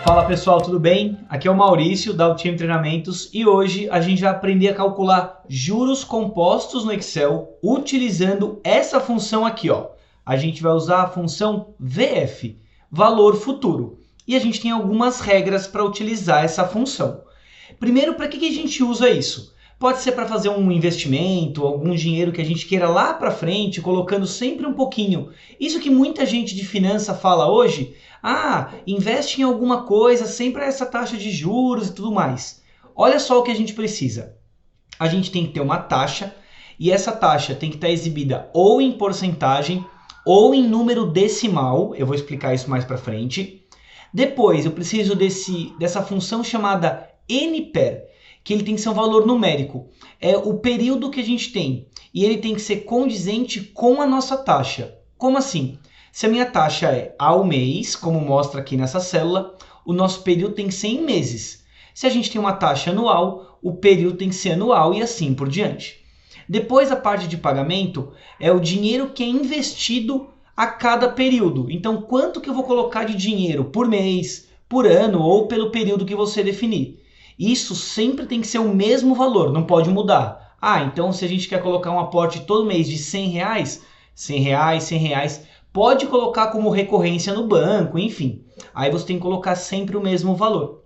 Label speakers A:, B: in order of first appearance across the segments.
A: Fala pessoal, tudo bem? Aqui é o Maurício da Ultimate Treinamentos e hoje a gente vai aprender a calcular juros compostos no Excel utilizando essa função aqui, ó. A gente vai usar a função VF, Valor Futuro, e a gente tem algumas regras para utilizar essa função. Primeiro, para que a gente usa isso? Pode ser para fazer um investimento, algum dinheiro que a gente queira lá para frente, colocando sempre um pouquinho. Isso que muita gente de finança fala hoje, investe em alguma coisa, sempre essa taxa de juros e tudo mais. Olha só o que a gente precisa. A gente tem que ter uma taxa e essa taxa tem que estar exibida ou em porcentagem ou em número decimal. Eu vou explicar isso mais para frente. Depois eu preciso dessa função chamada NPER, que ele tem que ser um valor numérico. É o período que a gente tem e ele tem que ser condizente com a nossa taxa. Como assim? Se a minha taxa é ao mês, como mostra aqui nessa célula, o nosso período tem que ser em meses. Se a gente tem uma taxa anual, o período tem que ser anual e assim por diante. Depois a parte de pagamento é o dinheiro que é investido a cada período. Então quanto que eu vou colocar de dinheiro por mês, por ano ou pelo período que você definir. Isso sempre tem que ser o mesmo valor, não pode mudar. Então se a gente quer colocar um aporte todo mês de R$100, R$100, pode colocar como recorrência no banco, enfim. Aí você tem que colocar sempre o mesmo valor.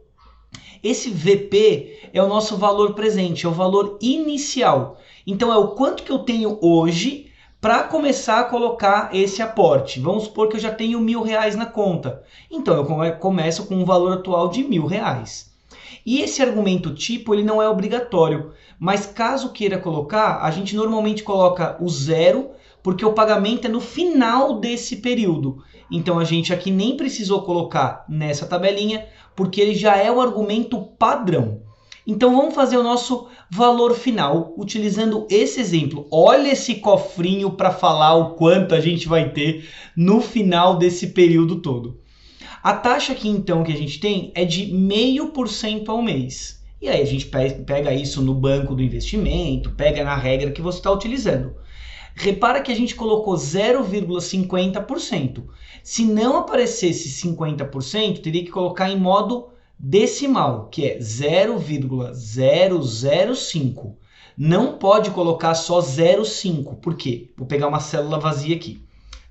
A: Esse VP é o nosso valor presente, é o valor inicial. Então é o quanto que eu tenho hoje para começar a colocar esse aporte. Vamos supor que eu já tenho R$1.000 na conta. Então eu começo com um valor atual de R$1.000. E esse argumento tipo ele não é obrigatório, mas caso queira colocar, a gente normalmente coloca o zero, porque o pagamento é no final desse período. Então a gente aqui nem precisou colocar nessa tabelinha, porque ele já é o argumento padrão. Então vamos fazer o nosso valor final utilizando esse exemplo. Olha esse cofrinho para falar o quanto a gente vai ter no final desse período todo. A taxa aqui então que a gente tem é de 0,5% ao mês. E aí a gente pega isso no banco do investimento, pega na regra que você está utilizando. Repara que a gente colocou 0,50%. Se não aparecesse 50%, teria que colocar em modo decimal, que é 0,005. Não pode colocar só 0,5. Por quê? Vou pegar uma célula vazia aqui.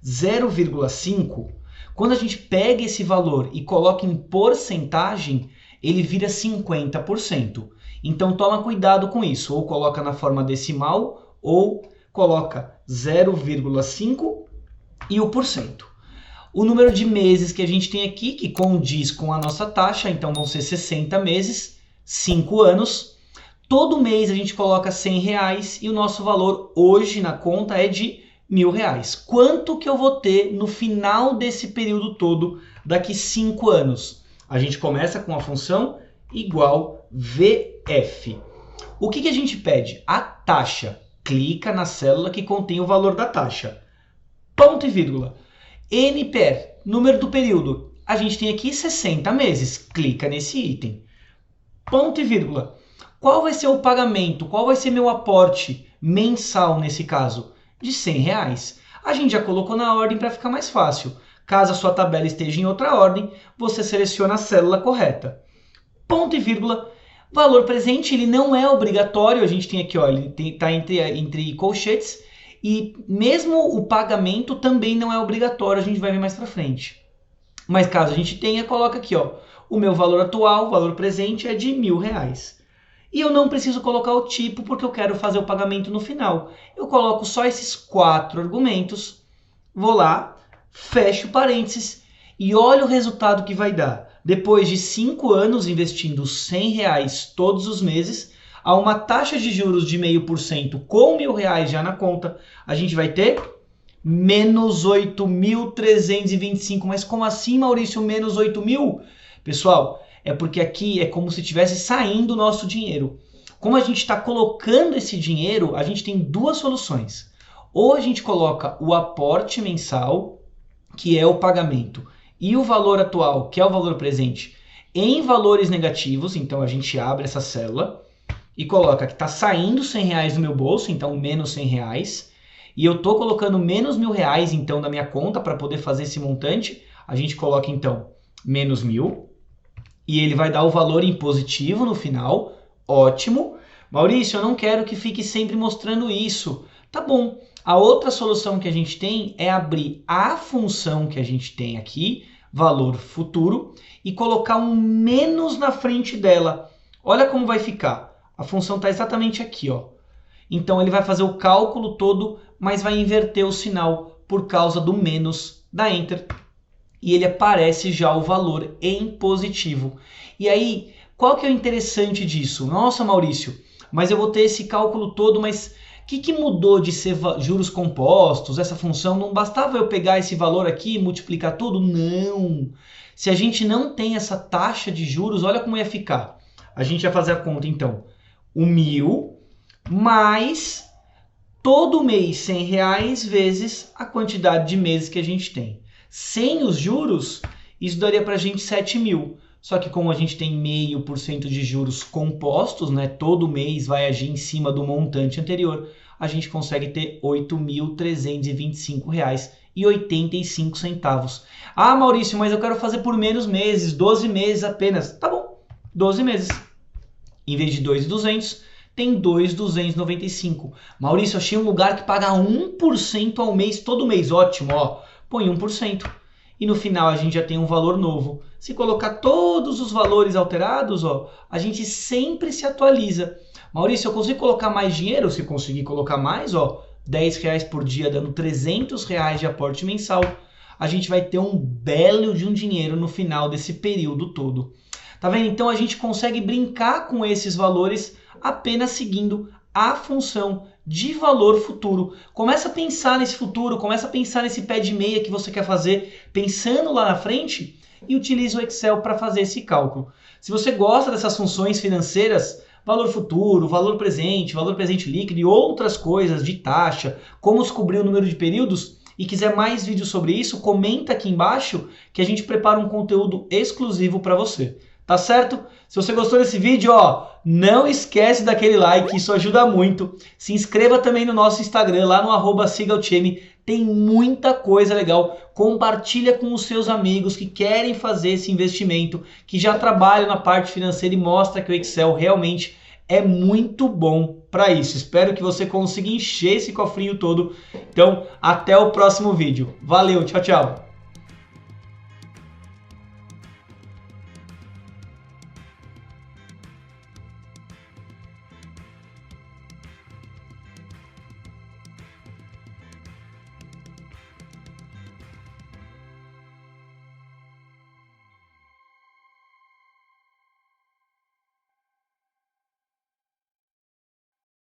A: 0,5, quando a gente pega esse valor e coloca em porcentagem, ele vira 50%. Então toma cuidado com isso. Ou coloca na forma decimal, ou coloca 0,5 e o porcento. O número de meses que a gente tem aqui, que condiz com a nossa taxa, então vão ser 60 meses, 5 anos. Todo mês a gente coloca R$100 e o nosso valor hoje na conta é de R$1.000. Quanto que eu vou ter no final desse período todo, daqui 5 anos? A gente começa com a função igual VF. O que a gente pede? A taxa. Clica na célula que contém o valor da taxa. Ponto e vírgula. NPER, número do período. A gente tem aqui 60 meses. Clica nesse item. Ponto e vírgula. Qual vai ser o pagamento? Qual vai ser meu aporte mensal nesse caso? De R$100. A gente já colocou na ordem para ficar mais fácil. Caso a sua tabela esteja em outra ordem, você seleciona a célula correta. Ponto e vírgula. Valor presente, ele não é obrigatório, a gente tem aqui, ó, ele está entre colchetes, e mesmo o pagamento também não é obrigatório, a gente vai ver mais para frente. Mas caso a gente tenha, coloca aqui, ó, o meu valor atual, o valor presente é de R$1.000. E eu não preciso colocar o tipo porque eu quero fazer o pagamento no final. Eu coloco só esses 4 argumentos, vou lá, fecho parênteses e olha o resultado que vai dar. Depois de 5 anos investindo R$100 todos os meses, a uma taxa de juros de 0,5% com R$1.000 já na conta, a gente vai ter menos 8.325. Mas como assim, Maurício, menos 8.000? Pessoal, é porque aqui é como se estivesse saindo o nosso dinheiro. Como a gente está colocando esse dinheiro, a gente tem duas soluções. Ou a gente coloca o aporte mensal, que é o pagamento, e o valor atual, que é o valor presente, em valores negativos. Então a gente abre essa célula e coloca que está saindo R$100 do meu bolso, então menos R$100, e eu estou colocando menos R$1.000 então na minha conta para poder fazer esse montante. A gente coloca então menos 1.000. e ele vai dar o valor em positivo no final. Ótimo. Maurício, eu não quero que fique sempre mostrando isso. Tá bom. A outra solução que a gente tem é abrir a função que a gente tem aqui, valor futuro, e colocar um menos na frente dela. Olha como vai ficar. A função está exatamente aqui, ó. Então ele vai fazer o cálculo todo, mas vai inverter o sinal por causa do menos, dá Enter, e ele aparece já o valor em positivo. E aí, qual que é o interessante disso? Nossa, Maurício, mas eu vou ter esse cálculo todo, mas o que mudou de ser juros compostos, essa função? Não bastava eu pegar esse valor aqui e multiplicar tudo? Não! Se a gente não tem essa taxa de juros, olha como ia ficar. A gente vai fazer a conta, então. O 1.000 mais todo mês R$100 vezes a quantidade de meses que a gente tem. Sem os juros, isso daria para a gente 7.000. Só que como a gente tem 0,5% de juros compostos, né, todo mês vai agir em cima do montante anterior, a gente consegue ter R$ 8.325,85. Ah, Maurício, mas eu quero fazer por menos meses, 12 meses apenas. Tá bom, 12 meses. Em vez de 2.200, tem 2.295. Maurício, achei um lugar que paga 1% ao mês, todo mês. Ótimo, ó. Põe 1%. E no final a gente já tem um valor novo. Se colocar todos os valores alterados, ó, a gente sempre se atualiza. Maurício, eu consigo colocar mais dinheiro? Se conseguir colocar mais, ó, R$10 por dia, dando R$300 de aporte mensal, a gente vai ter um belo de um dinheiro no final desse período todo. Tá vendo? Então a gente consegue brincar com esses valores apenas seguindo a função de valor futuro. Começa a pensar nesse futuro, começa a pensar nesse pé de meia que você quer fazer, pensando lá na frente, e utiliza o Excel para fazer esse cálculo. Se você gosta dessas funções financeiras, valor futuro, valor presente líquido e outras coisas de taxa, como descobrir o número de períodos, e quiser mais vídeos sobre isso, comenta aqui embaixo que a gente prepara um conteúdo exclusivo para você. Tá certo? Se você gostou desse vídeo, ó, não esquece daquele like, isso ajuda muito. Se inscreva também no nosso Instagram, lá no @sigautm. Tem muita coisa legal. Compartilha com os seus amigos que querem fazer esse investimento, que já trabalham na parte financeira e mostra que o Excel realmente é muito bom para isso. Espero que você consiga encher esse cofrinho todo. Então, até o próximo vídeo. Valeu, tchau, tchau.